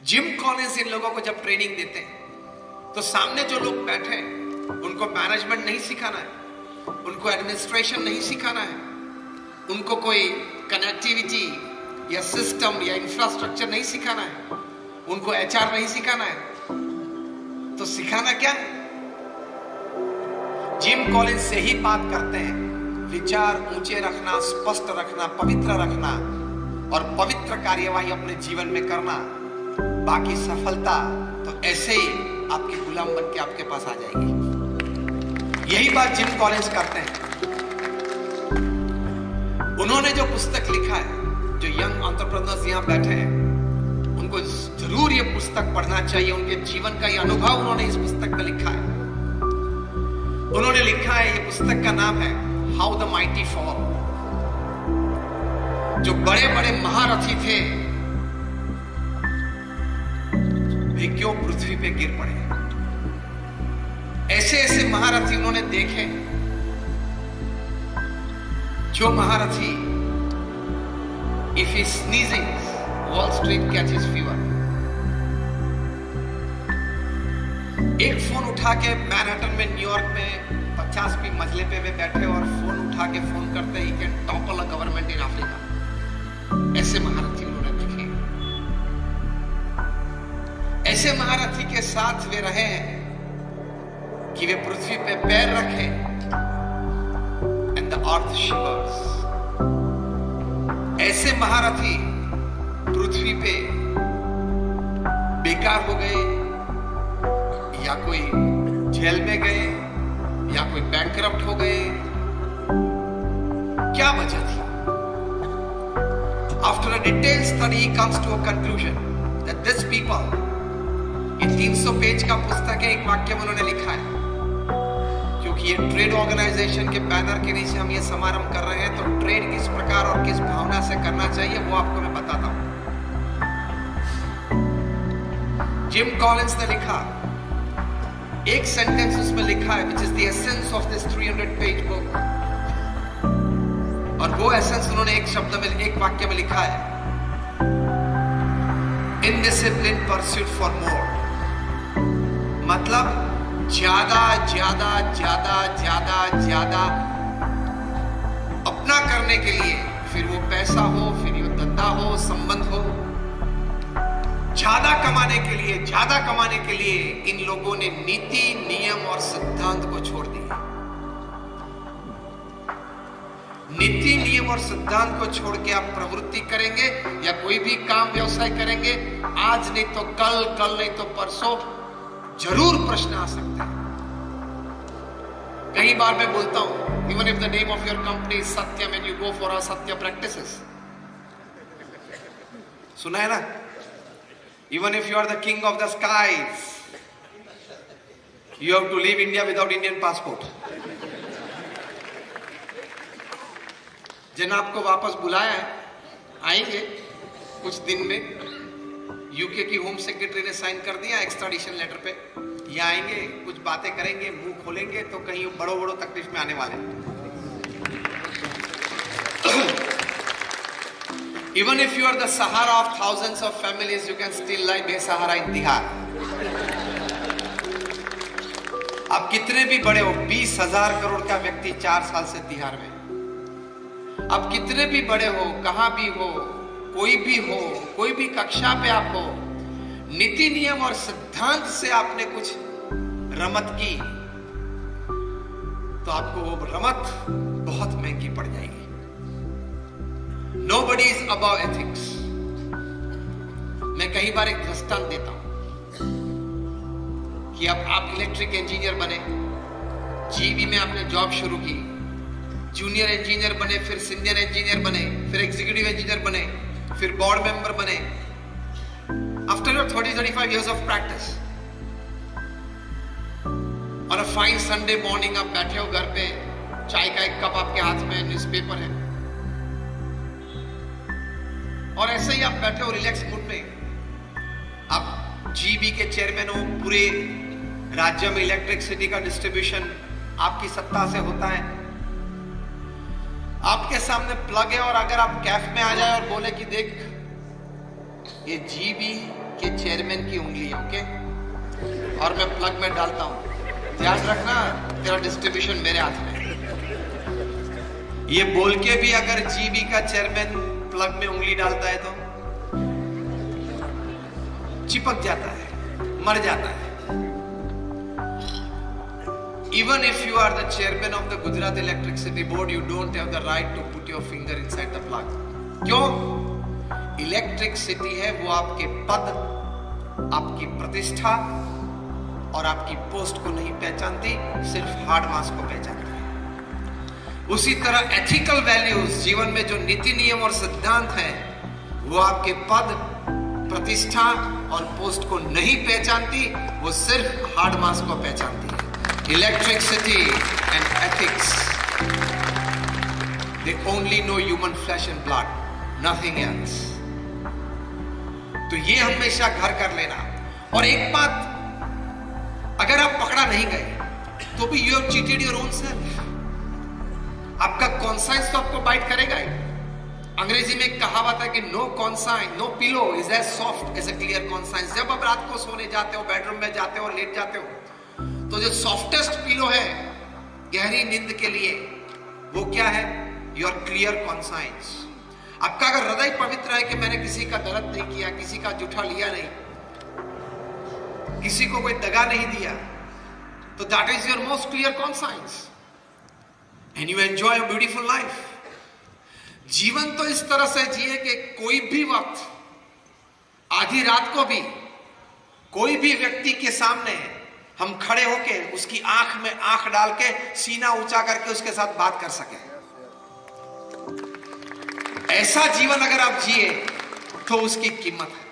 Gym Collins इन लोगों को जब ट्रेनिंग देते हैं तो सामने जो लोग बैठे हैं उनको मैनेजमेंट नहीं सिखाना है, उनको एडमिनिस्ट्रेशन नहीं सिखाना है, उनको कोई कनेक्टिविटी या सिस्टम या इंफ्रास्ट्रक्चर नहीं सिखाना है, उनको एचआर नहीं सिखाना है, तो सिखाना क्या है? जिम कॉलिंस से ही बात करते हैं विचार ऊंचे रखना, स्पष्ट रखना, पवित्र रखना और पवित्र कार्यवाही अपने जीवन में करना। बाकी सफलता तो ऐसे ही आपकी गुलाम बन के आपके पास आ जाएगी। यही बात जिम कॉलिंस करते हैं। उन्होंने जो पुस्तक लिखा है, जो यंग एंटरप्रेन्योर्स यहां बैठे हैं उनको जरूर ये पुस्तक पढ़ना चाहिए। उनके जीवन का ये अनुभव उन्होंने इस पुस्तक में लिखा है। उन्होंने लिखा है, ये पुस्तक का नाम है हाउ द माइटी फॉल। जो बड़े बड़े महारथी थे वे क्यों पृथ्वी पे गिर पड़े। ऐसे ऐसे महारथी उन्होंने देखे जो महारथी if he sneezing wall street catches fever. एक फोन उठा के मैनहट्टन में न्यूयॉर्क में 50वीं मंजिले पे वे बैठे और फोन उठा के फोन करते he can topple a government in Africa. ऐसे महारथी उन्होंने देखे। ऐसे महारथी के साथ वे रहे हैं कि वे पृथ्वी पे पैर रखें एंड द अर्थ शिवर्स। ऐसे महारथी पृथ्वी पे बेकार हो गए, या कोई जेल में गए, या कोई बैंकरप्ट हो गए। क्या वजह थी? After a detailed study, he comes to a conclusion that these people, ये 300 पेज का पुस्तक है, एक वाक्य में उन्होंने लिखा है, क्योंकि ये ट्रेड ऑर्गेनाइजेशन के बैनर के नीचे हम ये समारंभ कर रहे हैं, तो ट्रेड किस प्रकार और किस भावना से करना चाहिए वो आपको मैं बताता हूं। जिम कॉलिंस ने लिखा, एक सेंटेंस उसमें लिखा है which is the essence of this 300 page book, और वो एसेंस उन्होंने एक शब्द में, एक वाक्य में लिखा है, indisciplined pursuit for more। मतलब ज्यादा ज्यादा ज्यादा ज्यादा ज्यादा अपना करने के लिए, फिर वो पैसा हो, फिर वो धंधा हो, संबंध हो, ज्यादा कमाने के लिए इन लोगों ने नीति, नियम और सिद्धांत को छोड़ दिया। नीति, नियम और सिद्धांत को छोड़ के आप प्रवृत्ति करेंगे या कोई भी काम व्यवसाय करेंगे, आज नहीं तो कल, कल नहीं तो परसों जरूर प्रश्न आ सकता है। कई बार मैं बोलता हूं, even if the name of your company is Satyam and you go for असत्य प्रैक्टिसेस। सुना है ना? Even if you are the king of the skies, you have to leave India without Indian passport. जिन आपको वापस बुलाया है, आएंगे कुछ दिन में। यूके की होम सेक्रेटरी ने साइन कर दिया एक्स्ट्राडिशन लेटर पे। ये आएंगे, कुछ बातें करेंगे, मुंह खोलेंगे तो कहीं बड़ों बड़ों तकलीफ में आने वाले हैं। Even if you are the Sahara of thousands of families, you can still lie बेसहारा in तिहार। आप कितने भी बड़े हो, 20,000 करोड़ का व्यक्ति 4 साल से तिहार में। आप कितने भी बड़े हो, कहां भी हो, कोई भी कक्षा पे आप हो, नीति, नियम और सिद्धांत से आपने कुछ रमत की तो आपको वो रमत बहुत महंगी पड़ जाएगी। Nobody is above ethics। मैं कई बार एक दृष्टांत देता हूं कि अब आप इलेक्ट्रिक इंजीनियर बने, जीबी में आपने जॉब शुरू की, जूनियर इंजीनियर बने, फिर सीनियर इंजीनियर बने, फिर एग्जीक्यूटिव इंजीनियर बने, फिर बोर्ड मेंबर बने। After your 30-35 years of practice, on a fine Sunday morning आप बैठे हो घर पे, चाय का एक कप आपके हाथ में, न्यूज़पेपर है, और ऐसे ही आप बैठे हो रिलैक्स मूड में। आप जीबी के चेयरमैन हो, पूरे राज्य में इलेक्ट्रिसिटी का डिस्ट्रीब्यूशन आपकी सत्ता से होता है। आपके सामने प्लग है, और अगर आप कैफ में आ जाए और बोले कि देख ये जीबी कि चेयरमैन की उंगली है, ओके, और मैं प्लग में डालता हूं, ध्यान रखना तेरा डिस्ट्रीब्यूशन मेरे हाथ में। ये बोल के भी अगर जीबी का चेयरमैन प्लग में उंगली डालता है तो चिपक जाता है, मर जाता है। Even if you are the chairman of the Gujarat Electricity Board, you don't have the right to put your finger inside the plug. क्यों? इलेक्ट्रिसिटी है वो आपके पद, आपकी प्रतिष्ठा और आपकी पोस्ट को नहीं पहचानती, सिर्फ हार्ड मास को पहचानती है। उसी तरह एथिकल वैल्यूज, जीवन में जो नीति नियम और सिद्धांत है, वो आपके पद, प्रतिष्ठा और पोस्ट को नहीं पहचानती, वो सिर्फ हार्ड मास को पहचानती है। Electricity and ethics, they only know human flesh and blood, nothing else. तो ये हमेशा घर कर लेना। और एक बात, अगर आप पकड़ा नहीं गए तो भी you have cheated your own self. आपका कॉन्साइंस तो आपको बाइट करेगा ही। अंग्रेजी में एक कहावत है कि no conscience, no pillow is as soft as a clear conscience. जब आप रात को सोने जाते हो, बेडरूम में जाते हो, लेट जाते हो, तो जो सॉफ्टेस्ट पिलो है गहरी नींद के लिए, वो क्या है? Your clear conscience. आपका अगर हृदय पवित्र है कि मैंने किसी का दर्द नहीं किया, किसी का जूठा लिया नहीं, किसी को कोई दगा नहीं दिया, तो that is your most clear conscience and you enjoy a beautiful life. जीवन तो इस तरह से जिए कि कोई भी वक्त, आधी रात को भी, कोई भी व्यक्ति के सामने हम खड़े होके उसकी आंख में आंख डाल के सीना ऊंचा करके उसके साथ बात कर सके। ऐसा जीवन अगर आप जिए तो उसकी कीमत है।